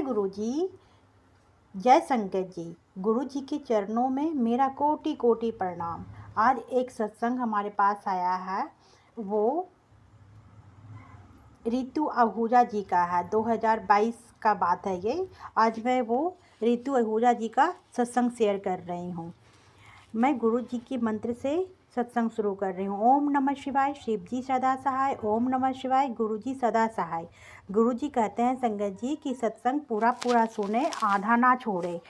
गुरु जी, जय संगत जी। गुरु जी के चरणों में मेरा कोटि कोटि प्रणाम। आज एक सत्संग हमारे पास आया है, वो रितु आहूजा जी का है। 2022 का बात है ये। आज मैं वो रितु आहूजा जी का सत्संग शेयर कर रही हूँ। मैं गुरु जी के मंत्र से सत्संग शुरू कर रही हूँ। ओम नमः शिवाय, शिव जी सदा सहाय। ओम नमः शिवाय, गुरु जी सदा सहाय। गुरु जी कहते हैं संगत जी कि सत्संग पूरा पूरा सुने, आधा ना छोड़े।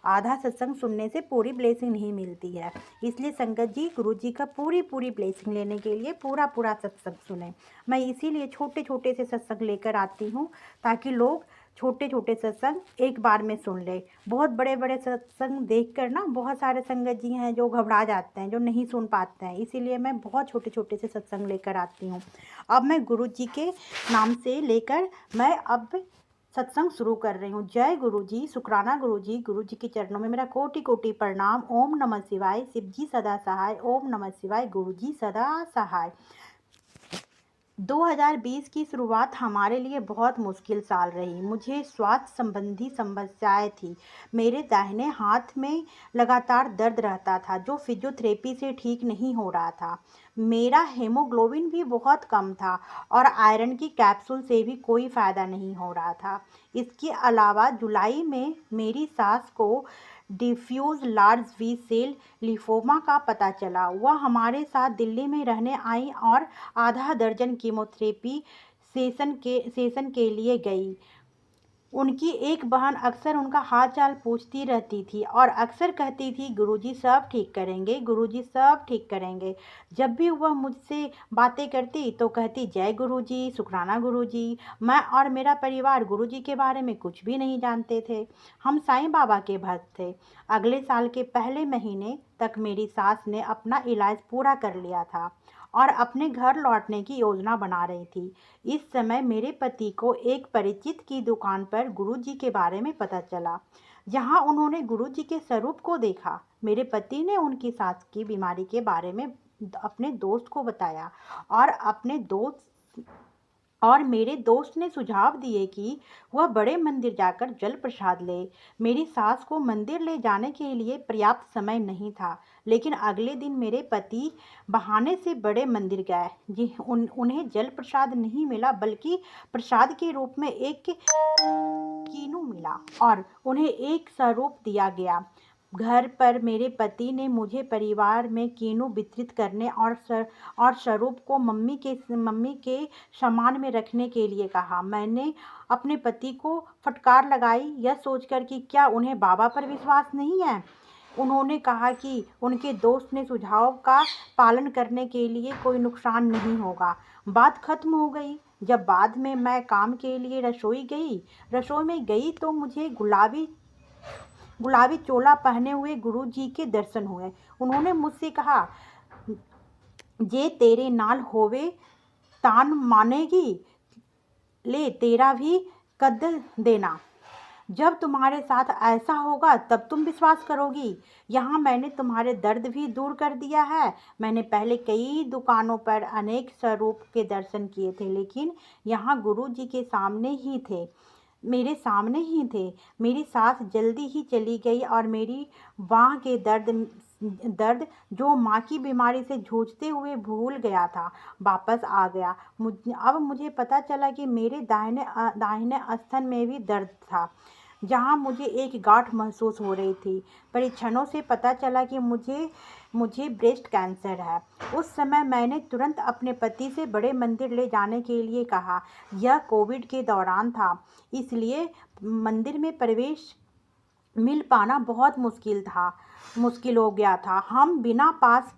आधा सत्संग सुनने से पूरी ब्लेसिंग नहीं मिलती है, इसलिए संगत जी गुरु जी का पूरी पूरी ब्लेसिंग लेने के लिए पूरा पूरा सत्संग सुने। मैं इसीलिए छोटे छोटे से सत्संग लेकर आती हूँ, ताकि लोग छोटे छोटे सत्संग एक बार में सुन ले। बहुत बड़े बड़े सत्संग देखकर ना बहुत सारे संगत जी हैं जो घबरा जाते हैं, जो नहीं सुन पाते हैं। इसीलिए मैं बहुत छोटे छोटे से सत्संग लेकर आती हूँ। अब मैं गुरु जी के नाम से लेकर मैं अब सत्संग शुरू कर रही हूँ। जय गुरु जी, शुक्राना गुरु जी। गुरु जी के चरणों में मेरा कोटि कोटि प्रणाम। ओम नमः शिवाय, शिव जी सदा सहाय। ओम नमः शिवाय, गुरु जी सदा सहाय। 2020 की शुरुआत हमारे लिए बहुत मुश्किल साल रही। मुझे स्वास्थ्य संबंधी समस्याएं थी। मेरे दाहिने हाथ में लगातार दर्द रहता था, जो फिजियोथेरेपी से ठीक नहीं हो रहा था। मेरा हेमोग्लोबिन भी बहुत कम था और आयरन की कैप्सूल से भी कोई फ़ायदा नहीं हो रहा था। इसके अलावा जुलाई में मेरी सास को diffuse large B cell lymphoma का पता चला। वह हमारे साथ दिल्ली में रहने आई और आधा दर्जन कीमोथेरेपी सेशन के लिए गई। उनकी एक बहन अक्सर उनका हाल चाल पूछती रहती थी और अक्सर कहती थी, गुरुजी सब ठीक करेंगे, गुरुजी सब ठीक करेंगे। जब भी वह मुझसे बातें करती तो कहती, जय गुरुजी, शुक्राना गुरुजी। मैं और मेरा परिवार गुरुजी के बारे में कुछ भी नहीं जानते थे। हम साईं बाबा के भक्त थे। अगले साल के पहले महीने तक मेरी सास ने अपना इलाज पूरा कर लिया था और अपने घर लौटने की योजना बना रही थी। इस समय मेरे पति को एक परिचित की दुकान पर गुरुजी के बारे में पता चला, जहां उन्होंने गुरुजी के स्वरूप को देखा। मेरे पति ने उनकी सास की बीमारी के बारे में अपने दोस्त को बताया और मेरे दोस्त ने सुझाव दिए कि वह बड़े मंदिर जाकर जल प्रसाद ले। मेरी सास को मंदिर ले जाने के लिए पर्याप्त समय नहीं था, लेकिन अगले दिन मेरे पति बहाने से बड़े मंदिर गए। उन्हें जल प्रसाद नहीं मिला, बल्कि प्रसाद के रूप में एक कीनू मिला और उन्हें एक स्वरूप दिया गया। घर पर मेरे पति ने मुझे परिवार में कीनू वितरित करने और स्वरूप को मम्मी के सामान में रखने के लिए कहा। मैंने अपने पति को फटकार लगाई, यह सोचकर कि क्या उन्हें बाबा पर विश्वास नहीं है। उन्होंने कहा कि उनके दोस्त ने सुझाव का पालन करने के लिए कोई नुकसान नहीं होगा। बात खत्म हो गई। जब बाद में मैं काम के लिए रसोई में गई तो मुझे गुलाबी चोला पहने हुए गुरुजी के दर्शन हुए। उन्होंने मुझसे कहा, जे तेरे नाल होवे तान मानेगी, ले तेरा भी कद देना। जब तुम्हारे साथ ऐसा होगा तब तुम विश्वास करोगी। यहाँ मैंने तुम्हारे दर्द भी दूर कर दिया है। मैंने पहले कई दुकानों पर अनेक स्वरूप के दर्शन किए थे, लेकिन यहाँ गुरु जी के मेरे सामने ही थे। मेरी सास जल्दी ही चली गई और मेरी बाँह के दर्द जो माँ की बीमारी से जूझते हुए भूल गया था, वापस आ गया। अब मुझे पता चला कि मेरे दाहिने स्तन में भी दर्द था, जहाँ मुझे एक गांठ महसूस हो रही थी। परीक्षणों से पता चला कि मुझे ब्रेस्ट कैंसर है। उस समय मैंने तुरंत अपने पति से बड़े मंदिर ले जाने के लिए कहा। यह कोविड के दौरान था, इसलिए मंदिर में प्रवेश मिल पाना बहुत मुश्किल हो गया था। हम बिना पास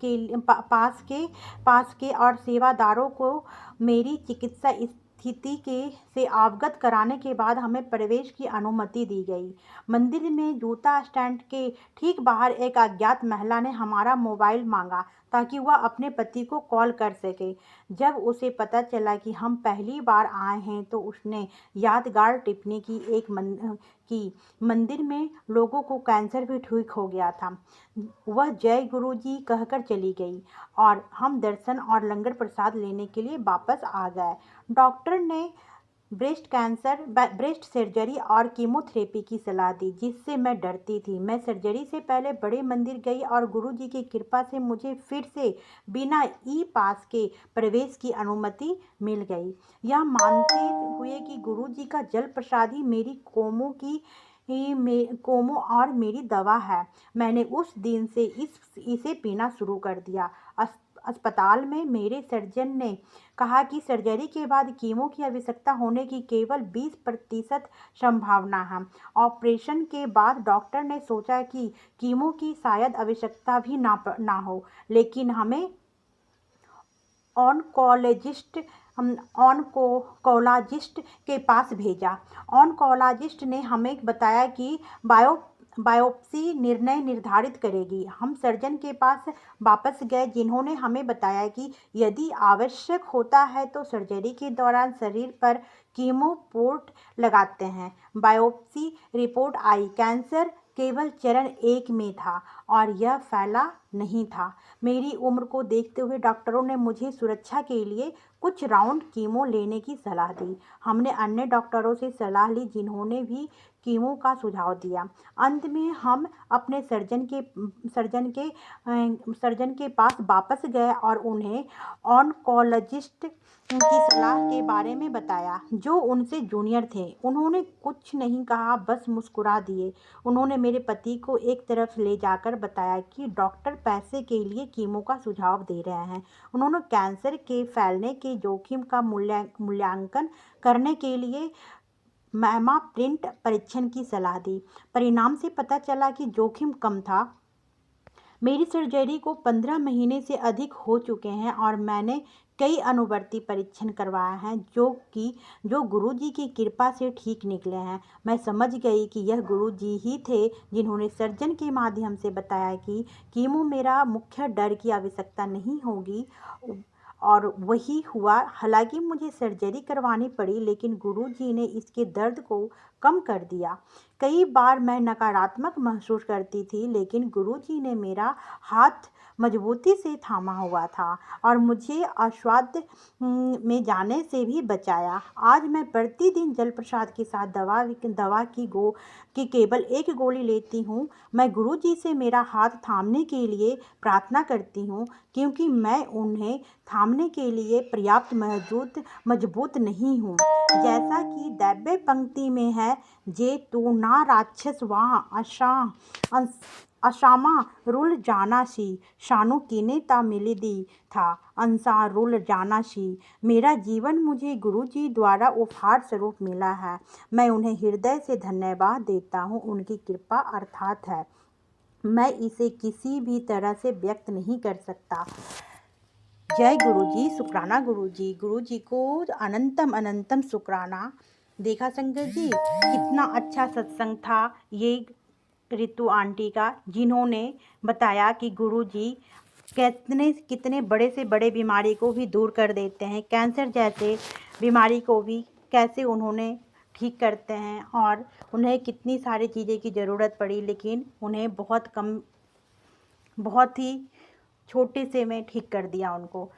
के और सेवादारों को मेरी चिकित्सा स्थिति से अवगत कराने के बाद हमें प्रवेश की अनुमति दी गई। मंदिर में जूता स्टैंड के ठीक बाहर एक अज्ञात महिला ने हमारा मोबाइल मांगा ताकि वह अपने पति को कॉल कर सके। जब उसे पता चला कि हम पहली बार आए हैं तो उसने यादगार टिप्पणी की, मंदिर में लोगों को कैंसर भी ठीक हो गया था। वह जय गुरु जी कहकर चली गई और हम दर्शन और लंगर प्रसाद लेने के लिए वापस आ गए। डॉक्टर ने ब्रेस्ट सर्जरी और कीमोथेरेपी की सलाह दी, जिससे मैं डरती थी। मैं सर्जरी से पहले बड़े मंदिर गई और गुरुजी की कृपा से मुझे फिर से बिना ई पास के प्रवेश की अनुमति मिल गई। यह मानते हुए कि गुरुजी का जल प्रसाद ही मेरी कोमो और मेरी दवा है, मैंने उस दिन से इसे पीना शुरू कर दिया। अस्पताल में मेरे सर्जन ने कहा कि सर्जरी के बाद कीमो की आवश्यकता होने की केवल 20% संभावना है। ऑपरेशन के बाद डॉक्टर ने सोचा कि कीमो की शायद आवश्यकता भी ना हो, लेकिन हमें ऑनकोलॉजिस्ट ऑनकोलॉजिस्ट के पास भेजा। ऑनकोलॉजिस्ट ने हमें बताया कि बायोप्सी निर्णय निर्धारित करेगी। हम सर्जन के पास वापस गए, जिन्होंने हमें बताया कि यदि आवश्यक होता है तो सर्जरी के दौरान शरीर पर कीमो पोर्ट लगाते हैं। बायोप्सी रिपोर्ट आई, कैंसर केवल चरण 1 में था और यह फैला नहीं था। मेरी उम्र को देखते हुए डॉक्टरों ने मुझे सुरक्षा के लिए कुछ राउंड कीमो लेने की सलाह दी। हमने अन्य डॉक्टरों से सलाह ली, जिन्होंने भी कीमो का सुझाव दिया। अंत में हम अपने सर्जन के पास वापस गए और उन्हें ऑनकोलॉजिस्ट की सलाह के बारे में बताया, जो उनसे जूनियर थे। उन्होंने कुछ नहीं कहा, बस मुस्कुरा दिए। उन्होंने मेरे पति को एक तरफ ले जाकर बताया कि डॉक्टर पैसे के लिए कीमो का सुझाव दे रहे हैं। उन्होंने कैंसर के फैलने के जोखिम का मूल्यांकन करने के लिए मैमा प्रिंट परीक्षण की सलाह दी। परिणाम से पता चला कि जोखिम कम था। मेरी सर्जरी को 15 महीने से अधिक हो चुके हैं और मैंने कई अनुवर्ती परीक्षण करवाए हैं, जो गुरुजी की कृपा से ठीक निकले हैं। मैं समझ गई कि यह गुरुजी ही थे, जिन्होंने सर्जन के माध्यम से बताया कि कीमो मेरा मुख्य डर की आवश्यकता नहीं होगी, और वही हुआ। हालांकि मुझे सर्जरी करवानी पड़ी, लेकिन गुरुजी ने इसके दर्द को कम कर दिया। कई बार मैं नकारात्मक महसूस करती थी, लेकिन गुरुजी ने मेरा हाथ मजबूती से थामा हुआ था और मुझे अवसाद में जाने से भी बचाया। आज मैं प्रतिदिन जल प्रसाद के साथ दवा की केवल एक गोली लेती हूँ। मैं गुरुजी से मेरा हाथ थामने के लिए प्रार्थना करती हूँ, क्योंकि मैं उन्हें थामने के लिए पर्याप्त मजबूत नहीं हूँ। जैसा कि दैव्य पंक्ति में है, जे तू ना राक्षस वहाँ अशामा रुल जानासी, शानु कीने ता मिलिदी था अंसा रुल जानासी। मेरा जीवन मुझे गुरुजी द्वारा उपहार स्वरूप मिला है। मैं उन्हें हृदय से धन्यवाद देता हूँ। उनकी कृपा अर्थात है, मैं इसे किसी भी तरह से व्यक्त नहीं कर सकता। जय गुरुजी, शुक्राना गुरुजी। गुरुजी को अनंतम अनंतम शुक्राना। देखा संगत जी, कितना अच्छा सत्संग था ये रितु आंटी का, जिन्होंने बताया कि गुरुजी कितने बड़े से बड़े बीमारी को भी दूर कर देते हैं। कैंसर जैसे बीमारी को भी कैसे उन्होंने ठीक करते हैं, और उन्हें कितनी सारी चीज़ें की ज़रूरत पड़ी, लेकिन उन्हें बहुत ही छोटे से में ठीक कर दिया उनको।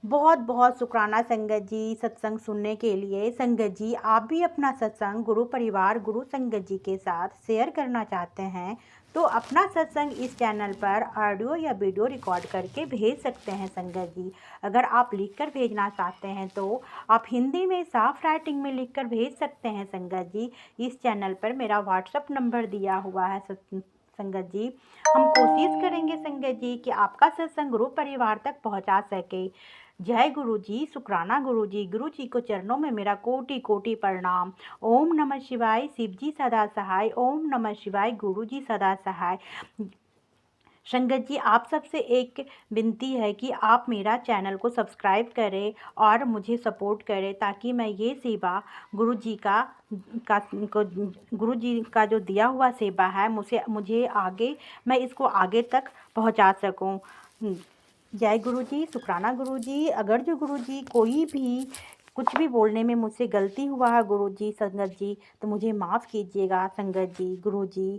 बहुत बहुत शुक्राना संगत जी सत्संग सुनने के लिए। संगत जी, आप भी अपना सत्संग गुरु परिवार गुरु संगत जी के साथ शेयर करना चाहते हैं तो अपना सत्संग इस चैनल पर ऑडियो या वीडियो रिकॉर्ड करके भेज सकते हैं संगत जी। अगर आप लिखकर भेजना चाहते हैं तो आप हिंदी में साफ राइटिंग में लिखकर भेज सकते हैं संगत जी। इस चैनल पर मेरा व्हाट्सएप नंबर दिया हुआ है संगत जी। हम कोशिश करेंगे संगत जी कि आपका सत्संग गुरु परिवार तक पहुंचा सके। जय गुरु जी, शुक्राना गुरु जी। गुरु जी को चरणों में मेरा कोटि कोटि प्रणाम। ओम नमः शिवाय। शिव जी सदा सहाय। ओम नमः शिवाय। गुरु जी सदा सहाय। संगत जी, आप सबसे एक विनती है कि आप मेरा चैनल को सब्सक्राइब करें और मुझे सपोर्ट करें, ताकि मैं ये सेवा गुरु जी का जो दिया हुआ सेवा है मुझे आगे मैं इसको आगे तक पहुंचा सकूं। जय गुरु जी, शुक्राना गुरु जी। अगर जो गुरु जी कोई भी कुछ भी बोलने में मुझसे गलती हुआ है गुरु जी संगत जी, तो मुझे माफ़ कीजिएगा संगत जी। गुरु जी